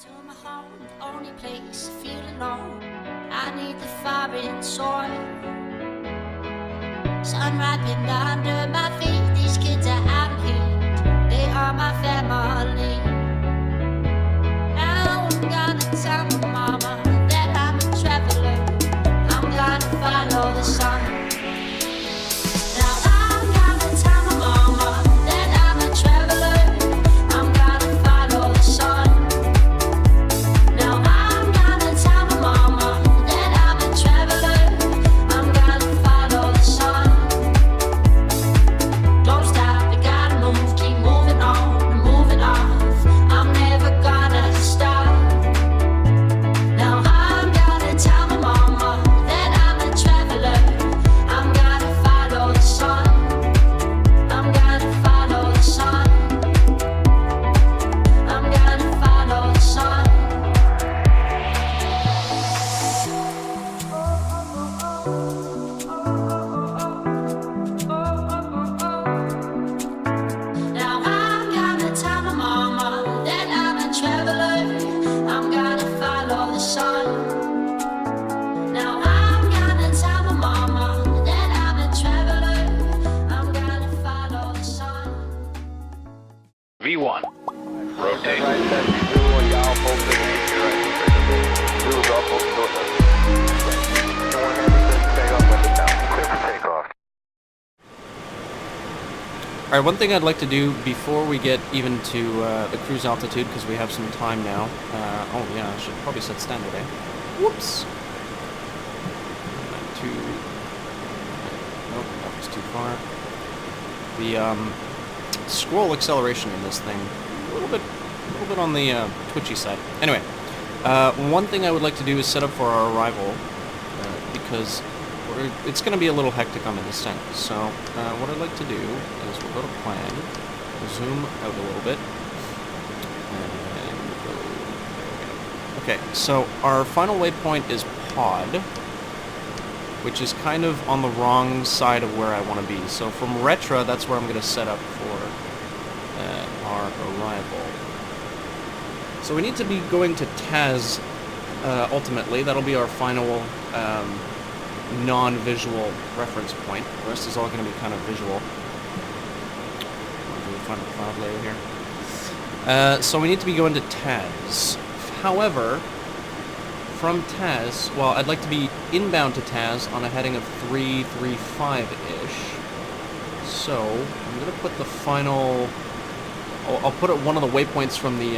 To my home, the only place I feel alone. I need the foreign soil. Sun ripened under my feet. These kids are out of heat. They are my family. Now I'm gonna tell my mama that I'm a traveler. I'm gonna follow the sun. Now I'm gonna tell my mama that I'm a traveler. I'm gonna follow the sun. Now I'm gonna tell my mama that I'm a traveler. I'm gonna follow the sun. Don't stop, you gotta move, keep moving on, moving off. I'm never gonna stop. Now I'm gonna tell my mama that I'm a traveler. I'm gonna follow the sun. I'm gonna follow the sun. I'm gonna follow the sun. Now I'm gonna tell my mama that I'm a traveler. I'm gonna follow the sun. Now I'm gonna tell my mama that I'm a traveler. I'm gonna follow the sun. V1. Rotate. Right, that's the new one, y'all folks are gonna be right. Dudes all folks do it. Go ahead and take off with the down. Clear for takeoff. Alright, one thing I'd like to do before we get even to the cruise altitude, because we have some time now. Oh yeah, I should probably set standard, eh? Whoops! Nope, that was too far. The scroll acceleration in this thing, a little bit on the twitchy side. Anyway, one thing I would like to do is set up for our arrival, because it's going to be a little hectic on the descent. So what I'd like to do is we'll go to plan, zoom out a little bit, and we'll go, there we go. Okay, so our final waypoint is Pod, which is kind of on the wrong side of where I want to be. So from Retra, that's where I'm going to set up for our arrival. So we need to be going to Taz, ultimately. That'll be our final non-visual reference point. The rest is all going to be kind of visual. Do a final cloud layer here. So we need to be going to Taz. However, from Taz, well, I'd like to be inbound to Taz on a heading of 335-ish. So I'm going to put the final... I'll put it one of the waypoints from the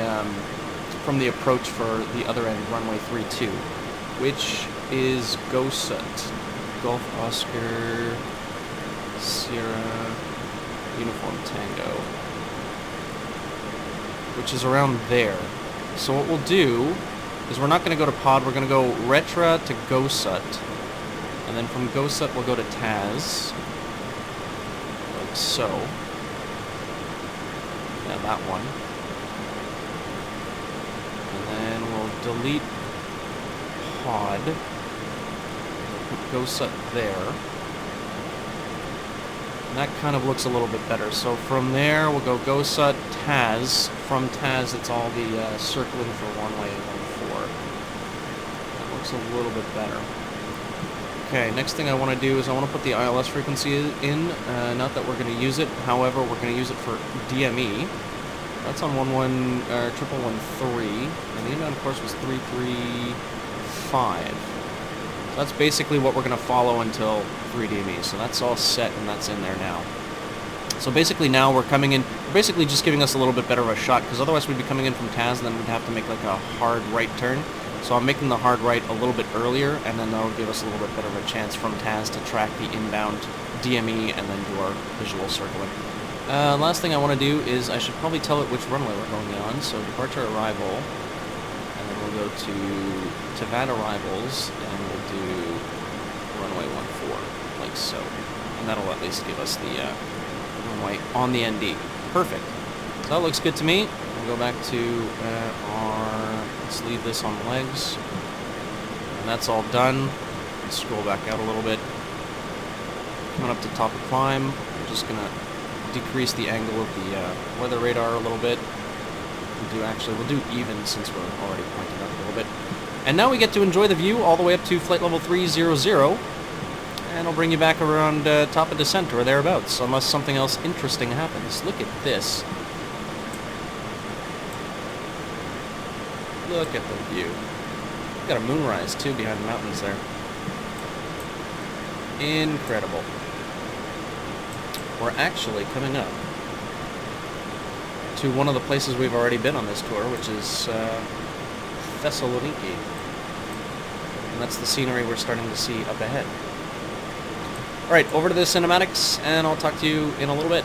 approach for the other end, runway 32, which is GOSUT, Golf Oscar Sierra Uniform Tango, which is around there. So what we'll do is we're not going to go to Pod, we're going to go Retra to GOSUT, and then from GOSUT we'll go to Taz, like so. Yeah, that one. And then we'll delete Pod, put GOSUT there, and that kind of looks a little bit better. So from there we'll go GOSUT, Taz. From Taz it's all the circling for one-way 14. That looks a little bit better. Okay, next thing I want to do is I want to put the ILS frequency in, not that we're going to use it, however we're going to use it for DME. That's on 11313, and the inbound course was 335. So that's basically what we're going to follow until 3DME, so that's all set and that's in there now. So basically now we're coming in, basically just giving us a little bit better of a shot, because otherwise we'd be coming in from Taz and then we'd have to make like a hard right turn. So I'm making the hard right a little bit earlier, and then that'll give us a little bit better of a chance from Taz to track the inbound DME and then do our visual circling. Last thing I want to do is I should probably tell it which runway we're going on. So departure arrival, and then we'll go to Tivat arrivals, and we'll do runway 14, like so. And that'll at least give us the runway on the ND. Perfect. So that looks good to me. We'll go back to let's leave this on legs. And that's all done. Let's scroll back out a little bit. Coming up to top of climb, we're just going to decrease the angle of the weather radar a little bit. We'll do even since we're already pointing up a little bit. And now we get to enjoy the view all the way up to flight level 300, and I'll bring you back around top of descent or thereabouts, unless something else interesting happens. Look at this. Look at the view. Got a moonrise too behind the mountains there. Incredible. We're actually coming up to one of the places we've already been on this tour, which is Thessaloniki. And that's the scenery we're starting to see up ahead. Alright, over to the cinematics, and I'll talk to you in a little bit.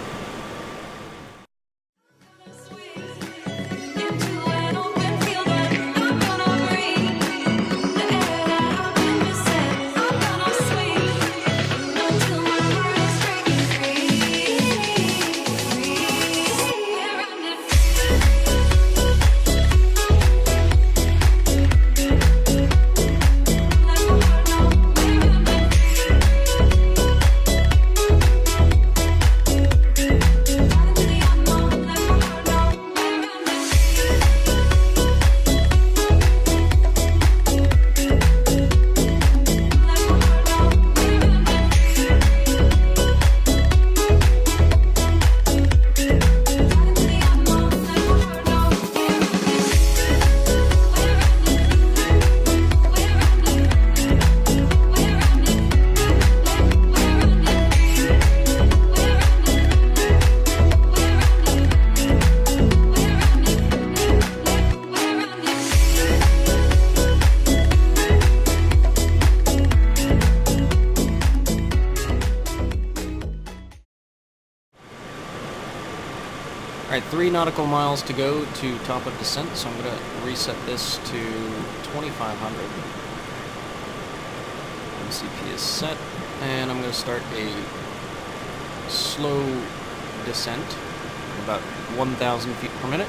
Alright, 3 nautical miles to go to top of descent, so I'm going to reset this to 2500. MCP is set, and I'm going to start a slow descent, about 1,000 feet per minute.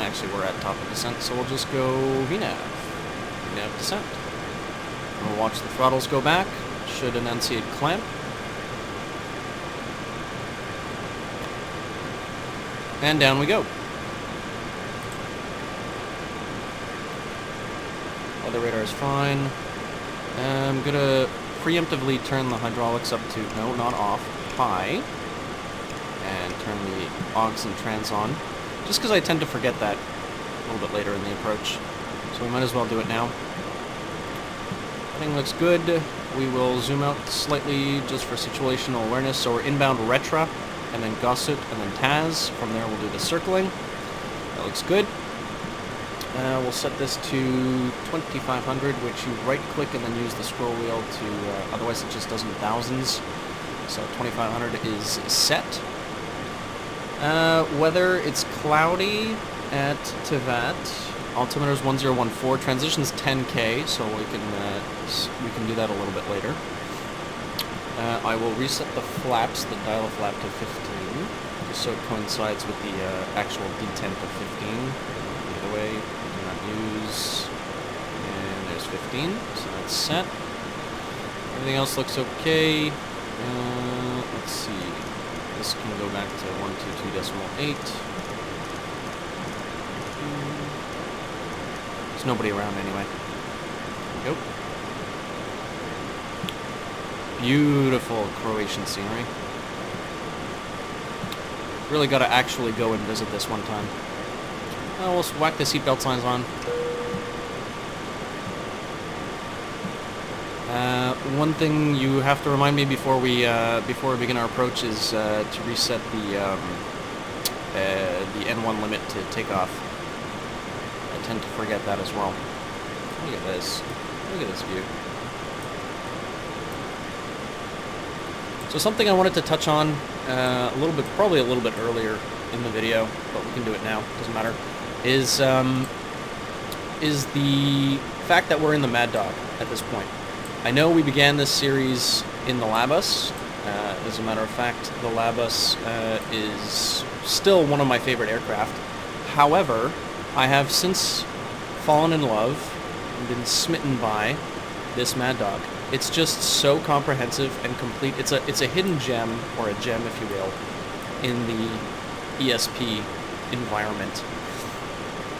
Actually, we're at top of descent, so we'll just go VNAV descent. We'll watch the throttles go back. Should enunciate clamp. And down we go. Weather radar is fine. I'm gonna preemptively turn the hydraulics up to, no, not off, high. And turn the aux and trans on. Just because I tend to forget that a little bit later in the approach. So we might as well do it now. Everything looks good. We will zoom out slightly just for situational awareness. So we're inbound Retra, and then Gossut, and then Taz. From there we'll do the circling. That looks good. We'll set this to 2500, which you right-click and then use the scroll wheel to, otherwise it just does in thousands. So 2500 is set. Weather, it's cloudy at Tivat. Altimeter is 1014. Transition's 10K, so we can do that a little bit later. I will reset the flaps, the dial flap to 15, just so it coincides with the actual detent of 15. Either way, do not use. And there's 15, so that's set. Everything else looks okay. Let's see. This can go back to 122.8. There's nobody around anyway. There we go. Beautiful Croatian scenery. Really got to actually go and visit this one time. Well, we'll whack the seatbelt signs on. One thing you have to remind me before we begin our approach is to reset the N1 limit to take off. I tend to forget that as well. Look at this. Look at this view. So something I wanted to touch on probably a little bit earlier in the video, but we can do it now. Doesn't matter. Is the fact that we're in the Mad Dog at this point. I know we began this series in the Labus. As a matter of fact, the Labus is still one of my favorite aircraft. However, I have since fallen in love and been smitten by this Mad Dog. It's just so comprehensive and complete. It's a hidden gem, or a gem, if you will, in the ESP environment.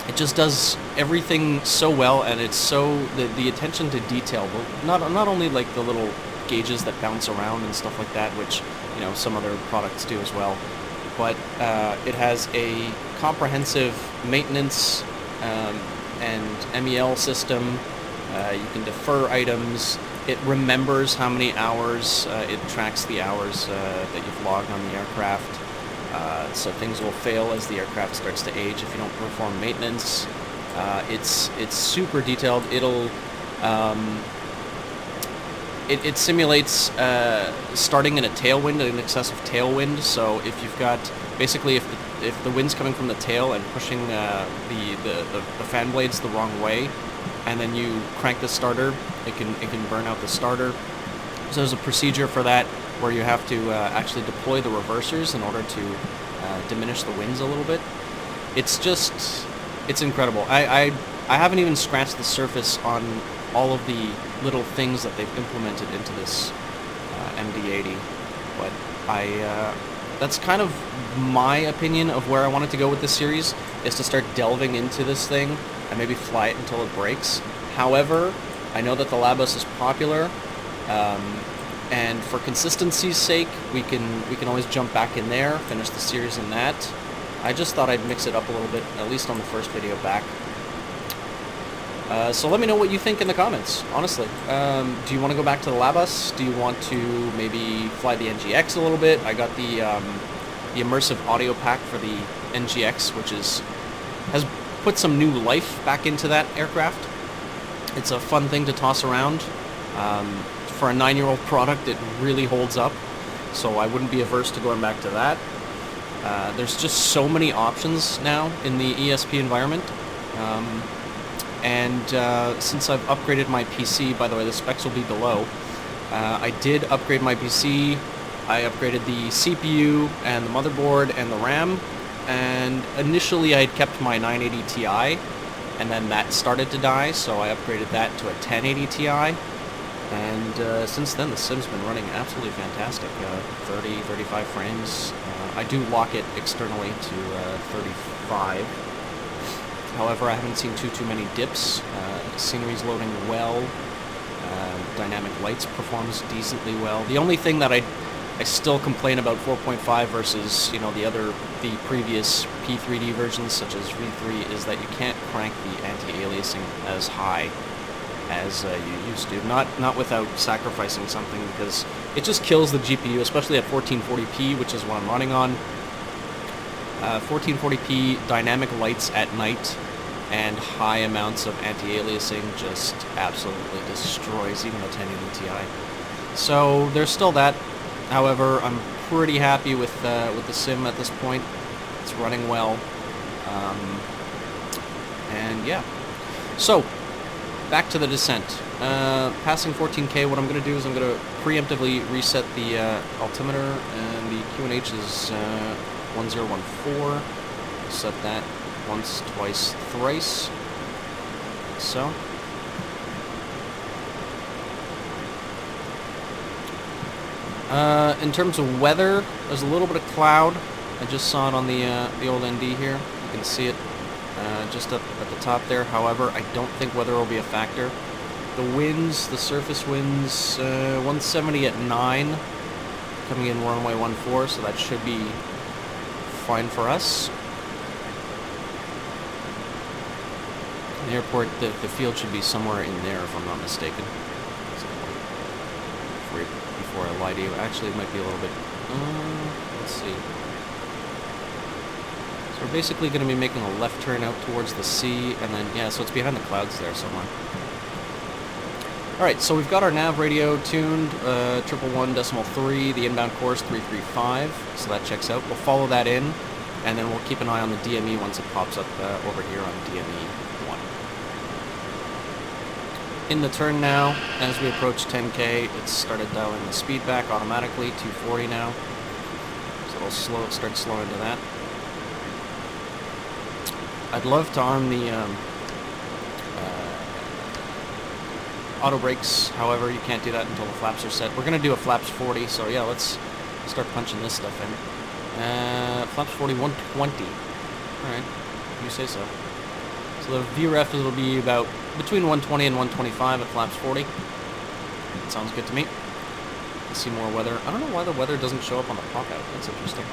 It just does everything so well, and it's so the attention to detail. Not only like the little gauges that bounce around and stuff like that, which some other products do as well, but it has a comprehensive maintenance and MEL system. You can defer items. It remembers how many hours. It tracks the hours that you've logged on the aircraft. So things will fail as the aircraft starts to age if you don't perform maintenance. It's super detailed. It simulates starting in a tailwind, in excess of tailwind. So if you've got basically if the wind's coming from the tail and pushing the fan blades the wrong way, and then you crank the starter, it can burn out the starter. So there's a procedure for that where you have to actually deploy the reversers in order to diminish the winds a little bit. It's incredible. I haven't even scratched the surface on all of the little things that they've implemented into this MD-80, but that's kind of my opinion of where I wanted to go with this series, is to start delving into this thing and maybe fly it until it breaks. However, I know that the Labos is popular, and for consistency's sake, we can always jump back in there, finish the series in that. I just thought I'd mix it up a little bit, at least on the first video back. So let me know what you think in the comments, honestly. Do you want to go back to the Labos? Do you want to maybe fly the NGX a little bit? I got the immersive audio pack for the NGX, which has put some new life back into that aircraft. It's a fun thing to toss around. For a 9-year-old product, it really holds up, so I wouldn't be averse to going back to that. There's just so many options now in the ESP environment. And since I've upgraded my PC, by the way, the specs will be below. I did upgrade my PC. I upgraded the CPU and the motherboard and the RAM. And initially I had kept my 980 Ti, and then that started to die, so I upgraded that to a 1080 Ti. And since then, the sim's been running absolutely fantastic. 30, 35 frames. I do lock it externally to 35. However, I haven't seen too many dips. Scenery's loading well. Dynamic lights performs decently well. The only thing that I still complain about 4.5 versus the previous P3D versions such as V3 is that you can't crank the anti-aliasing as high as you used to. Not without sacrificing something, because it just kills the GPU, especially at 1440p, which is what I'm running on. 1440p dynamic lights at night and high amounts of anti-aliasing just absolutely destroys even a 1080 Ti. So there's still that. However, I'm pretty happy with the sim at this point. It's running well, and yeah. So back to the descent. Passing 14K, what I'm going to do is I'm going to preemptively reset the altimeter, and the QNH is 1014. Set that once, twice, thrice. Like so. In terms of weather, there's a little bit of cloud. I just saw it on the old ND here. You can see it just up at the top there. However, I don't think weather will be a factor. The winds, the surface winds, 170 at 9, coming in runway 14, so that should be fine for us. The airport, the field should be somewhere in there, if I'm not mistaken. Before I lie to you, actually it might be a little bit, let's see. So we're basically going to be making a left turn out towards the sea, and then, yeah, so it's behind the clouds there somewhere. Alright, so we've got our nav radio tuned, 111.3, the inbound course 335, so that checks out. We'll follow that in, and then we'll keep an eye on the DME once it pops up over here on DME 1. In the turn now, as we approach 10K, it's started dialing the speed back automatically, 240 now. So it'll start slowing to that. I'd love to arm the auto brakes. However, you can't do that until the flaps are set. We're going to do a flaps 40, so yeah, let's start punching this stuff in. Flaps 40, 120. Alright, you say so. So the VREF will be about between 120 and 125 at flaps 40. That sounds good to me. Let's see more weather. I don't know why the weather doesn't show up on the pop-out. That's interesting.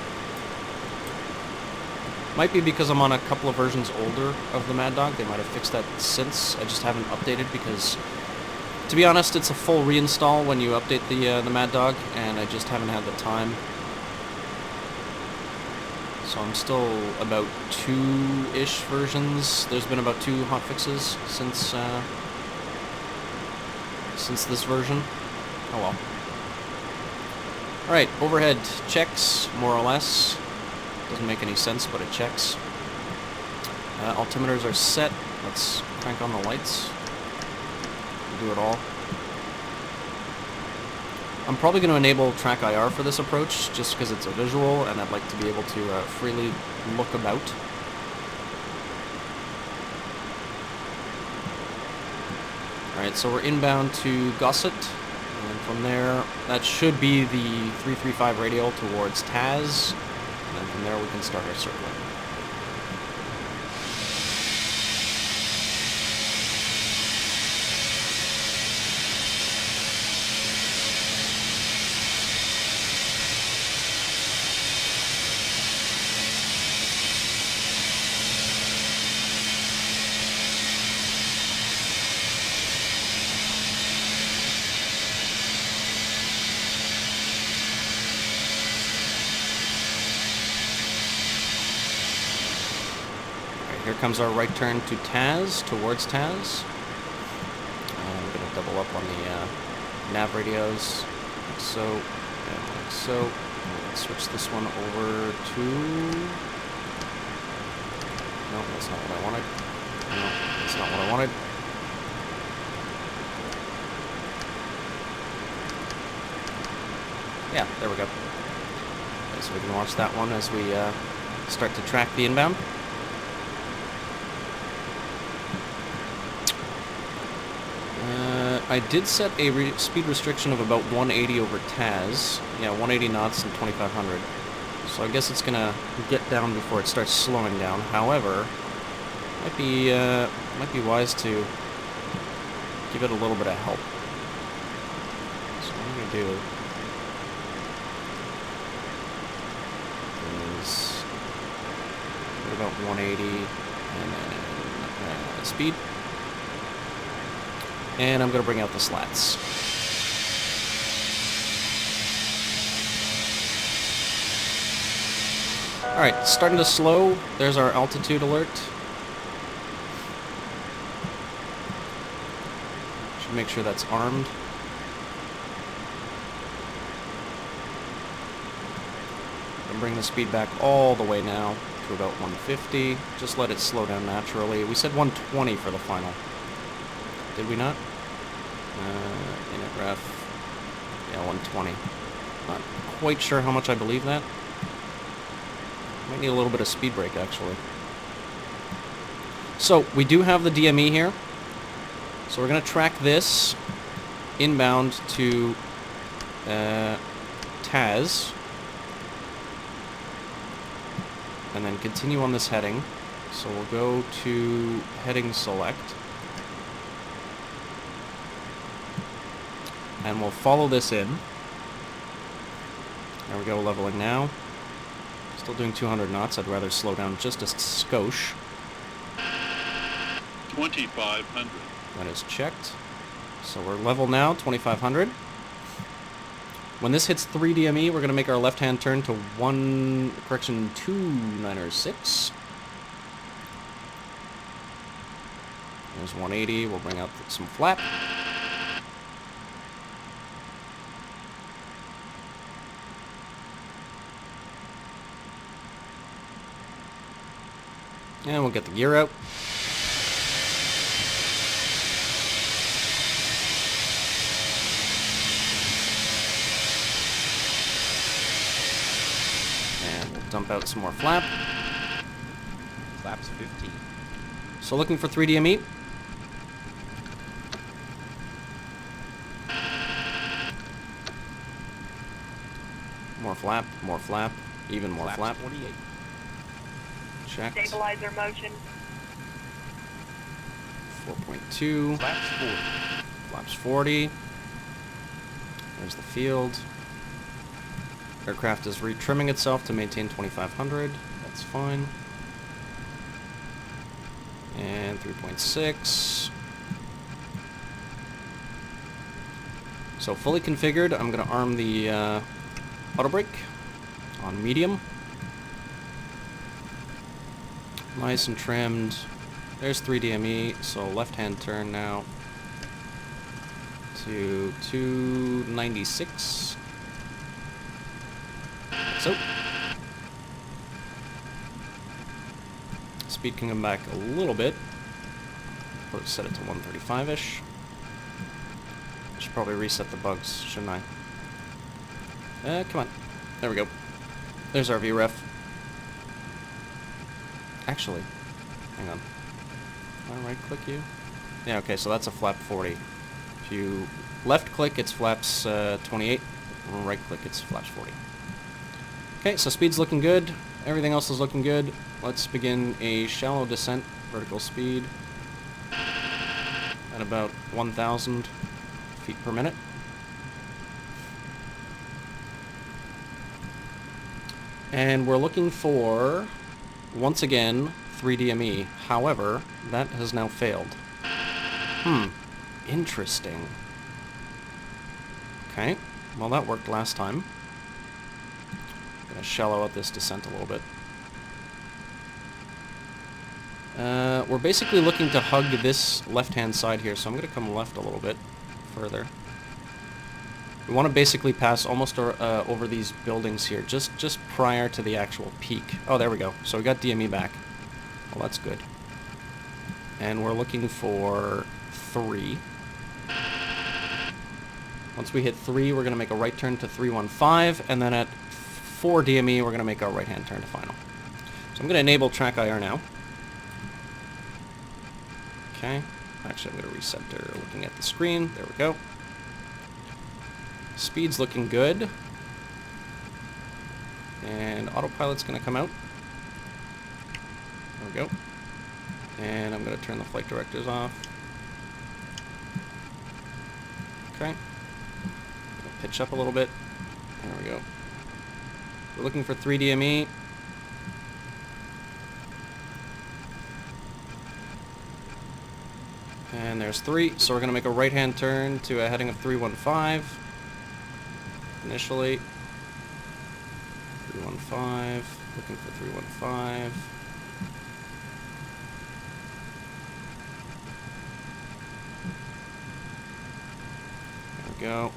Might be because I'm on a couple of versions older of the Mad Dog. They might have fixed that since. I just haven't updated because, to be honest, it's a full reinstall when you update the Mad Dog, and I just haven't had the time. So I'm still about 2-ish versions. There's been about 2 hotfixes since this version. Oh well. Alright, overhead checks, more or less. Doesn't make any sense, but it checks. Altimeters are set. Let's crank on the lights. Do it all. I'm probably going to enable TrackIR for this approach, just because it's a visual, and I'd like to be able to freely look about. Alright, so we're inbound to Gusset, and from there, that should be the 335 radial towards Taz, and then from there we can start our circling. Here comes our right turn to Taz, towards Taz. I'm going to double up on the nav radios, like so, and like so. And switch this one over to... No, that's not what I wanted. No, that's not what I wanted. Yeah, there we go. Okay, so we can watch that one as we start to track the inbound. I did set a speed restriction of about 180 over Taz. Yeah, 180 knots and 2500. So I guess it's gonna get down before it starts slowing down. However, might be wise to give it a little bit of help. So what I'm gonna do is put about 180 and then speed. And I'm going to bring out the slats. Alright, starting to slow. There's our altitude alert. Should make sure that's armed. And bring the speed back all the way now to about 150. Just let it slow down naturally. We said 120 for the final. Did we not? Init ref. Yeah, 120. Not quite sure how much I believe that. Might need a little bit of speed brake, actually. So, we do have the DME here. So we're going to track this inbound to Taz. And then continue on this heading. So we'll go to heading select. And we'll follow this in. There we go, leveling now. Still doing 200 knots. I'd rather slow down just a skosh. 2500. That is checked. So we're level now, 2500. When this hits 3 DME, we're going to make our left-hand turn to 296. There's 180. We'll bring out some flap. And we'll get the gear out. And we'll dump out some more flap. Flaps 15. So looking for 3 DME. flap, even more flap. Flaps 28. Checked. Stabilizer motion. 4.2. Flaps 40. Flaps 40. There's the field. Aircraft is retrimming itself to maintain 2500. That's fine. And 3.6. So fully configured. I'm going to arm the auto brake on medium. Nice and trimmed. There's 3DME, so left-hand turn now to 296. So, speed can come back a little bit. Let's set it to 135-ish. Should probably reset the bugs, shouldn't I? Come on. There we go. There's our VREF. Actually, hang on. Can I right-click you? Yeah, okay, so that's a flap 40. If you left-click, it's flaps 28. Right-click, it's flaps 40. Okay, so speed's looking good. Everything else is looking good. Let's begin a shallow descent, vertical speed, at about 1,000 feet per minute. And we're looking for, once again, 3DME. However, that has now failed. Interesting. Okay, well that worked last time. Gonna shallow out this descent a little bit. We're basically looking to hug this left-hand side here, so I'm gonna come left a little bit further. We want to basically pass almost over these buildings here, just prior to the actual peak. Oh, there we go. So we got DME back. Well, that's good. And we're looking for 3. Once we hit 3, we're going to make a right turn to 315, and then at 4 DME, we're going to make our right-hand turn to final. So I'm going to enable TrackIR now. Okay. Actually, I'm going to recenter looking at the screen. There we go. Speed's looking good. And autopilot's going to come out. There we go. And I'm going to turn the flight directors off. Okay. Pitch up a little bit. There we go. We're looking for 3DME. And there's 3. So we're going to make a right-hand turn to a heading of 315. Initially. 315. Looking for 315. There we go.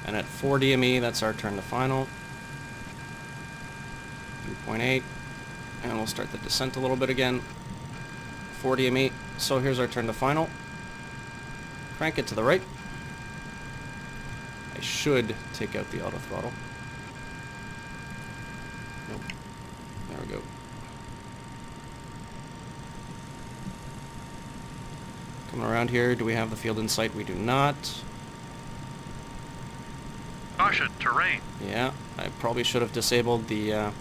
And at 4 DME, that's our turn to final. 3.8. And we'll start the descent a little bit again. 4 DME. So here's our turn to final. Crank it to the right. I should take out the auto throttle. Nope. There we go. Coming around here, do we have the field in sight? We do not. Caution, terrain. Yeah, I probably should have disabled the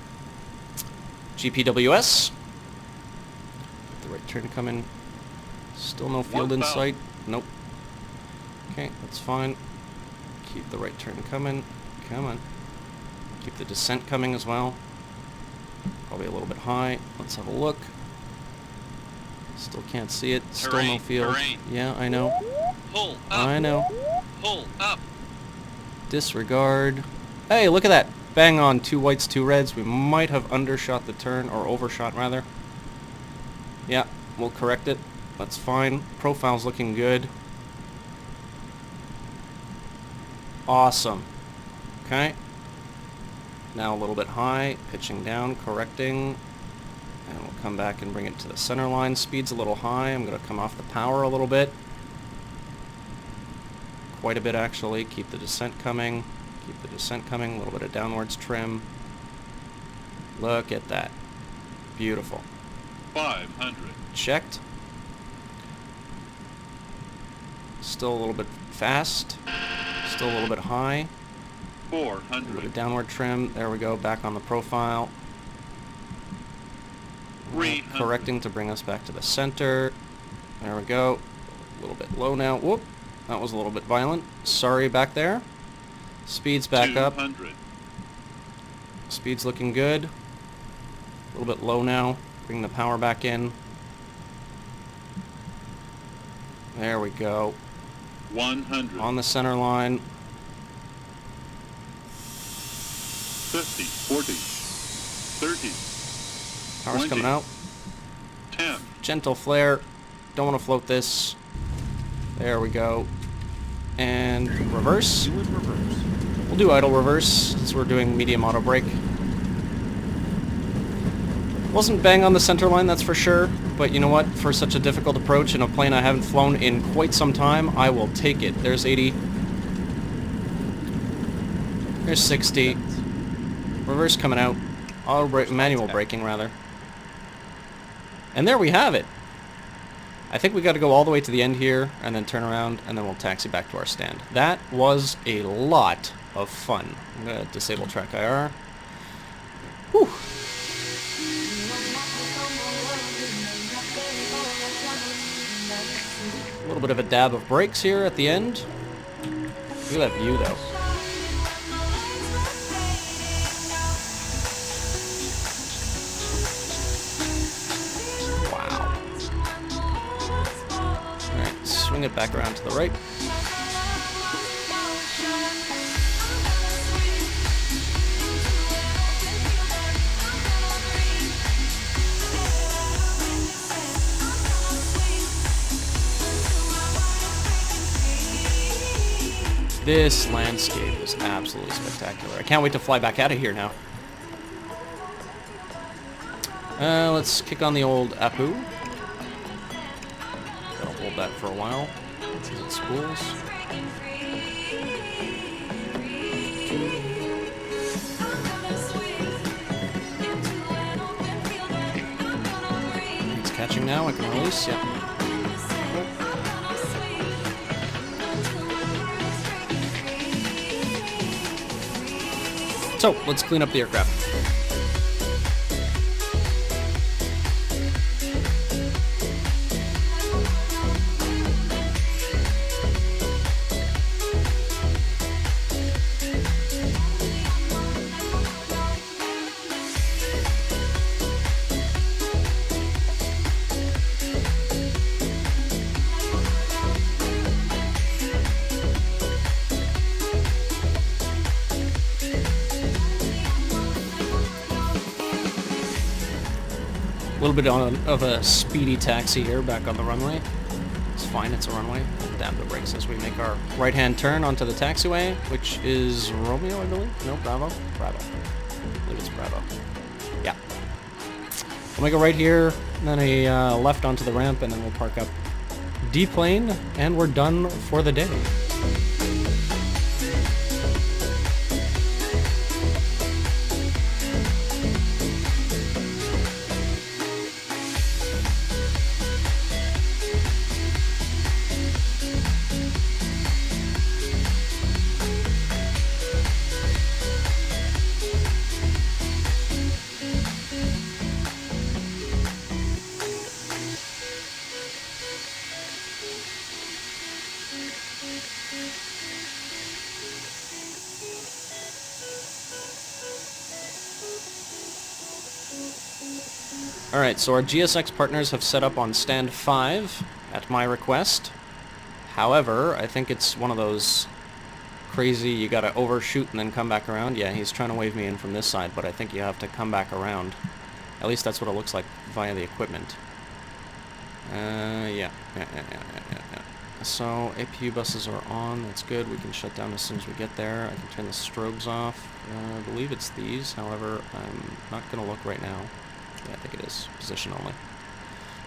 GPWS. The right turn coming. Still no field in sight. Nope. Okay, that's fine. Keep the right turn coming. Come on. Keep the descent coming as well. Probably a little bit high. Let's have a look. Still can't see it. Still no Terrain, field. terrain. Yeah, I know. Pull up. I know. Pull up. Disregard. Hey, look at that. Bang on. 2 whites, 2 reds. We might have undershot the turn, or overshot rather. Yeah, we'll correct it. That's fine. Profile's looking good. Awesome. Okay. Now a little bit high. Pitching down, correcting. And we'll come back and bring it to the center line. Speed's a little high. I'm going to come off the power a little bit. Quite a bit, actually. Keep the descent coming. Keep the descent coming. A little bit of downwards trim. Look at that. Beautiful. 500. Checked. Still a little bit fast. Still a little bit high. A little bit 400. of downward trim. There we go, back on the profile. 300. Correcting to bring us back to the center. There we go. A little bit low now. Whoop. That was a little bit violent. Sorry back there. Speed's back up. 200. Speed's looking good. A little bit low now. Bring the power back in. There we go. 100. On the center line. 50. 40. 30. Power's 20. coming out. 10. Gentle flare. Don't want to float this. There we go. And reverse. Do it reverse. We'll do idle reverse since we're doing medium auto brake. Wasn't bang on the center line, that's for sure. But you know what? For such a difficult approach in a plane I haven't flown in quite some time, I will take it. There's 80. There's 60. Reverse coming out. Auto brake, manual braking rather. And there we have it. I think we got to go all the way to the end here and then turn around and then we'll taxi back to our stand. That was a lot of fun. I'm going to disable TrackIR. Whew. A little bit of a dab of brakes here at the end. Look at that view though. Swing it back around to the right. This landscape is absolutely spectacular. I can't wait to fly back out of here now. Let's kick on the old Apu. Hold that for a while. It spools. It's catching now. I can release. Yeah. So let's clean up the aircraft. A little bit of a speedy taxi here back on the runway. It's fine, it's a runway. Dab the brakes as we make our right-hand turn onto the taxiway, which is Romeo, I believe? No, Bravo? Bravo. I believe it's Bravo. Yeah. We'll make a right here, and then a left onto the ramp, and then we'll park up D-plane, and we're done for the day. Alright, so our GSX partners have set up on stand 5 at my request. However, I think it's one of those crazy, you gotta overshoot and then come back around. Yeah, he's trying to wave me in from this side, but I think you have to come back around. At least that's what it looks like via the equipment. Yeah. So, APU buses are on, that's good. We can shut down as soon as we get there. I can turn the strobes off. I believe it's these, however, I'm not gonna look right now. Yeah, I think it is. Position only.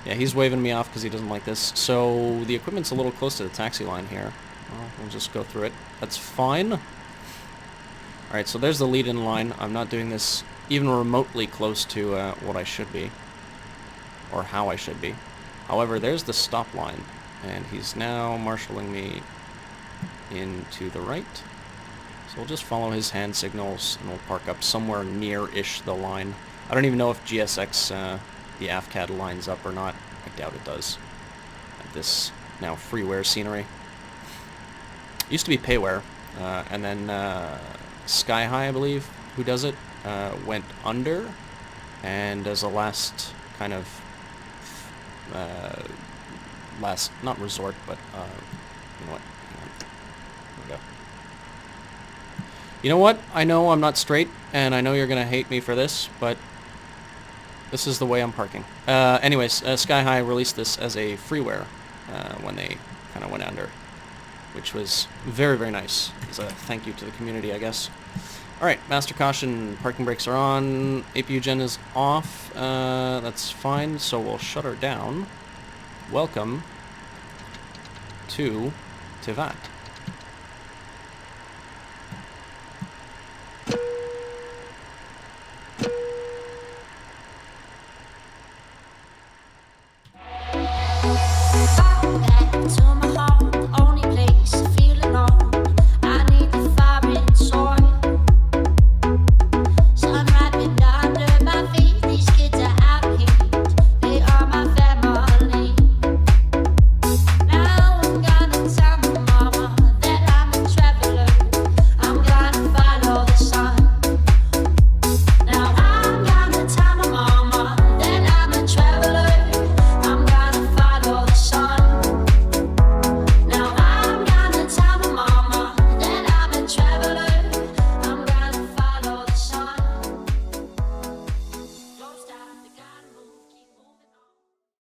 Yeah, he's waving me off because he doesn't like this. So the equipment's a little close to the taxi line here. Well, we'll just go through it. That's fine. Alright, so there's the lead-in line. I'm not doing this even remotely close to what I should be. Or how I should be. However, there's the stop line. And he's now marshalling me in to the right. So we'll just follow his hand signals, and we'll park up somewhere near-ish the line. I don't even know if GSX, the AFCAD lines up or not. I doubt it does. At this now freeware scenery. Used to be payware, and then Sky High, I believe, who does it, went under, and as a last kind of last, not resort, but you know what? Hang on. Here we go. You know what? I know I'm not straight, and I know you're gonna hate me for this, but this is the way I'm parking. Anyways, Sky High released this as a freeware when they kind of went under, which was very, very nice. As a thank you to the community, I guess. Alright, master caution, parking brakes are on, APU gen is off, that's fine, so we'll shut her down. Welcome to Tivat.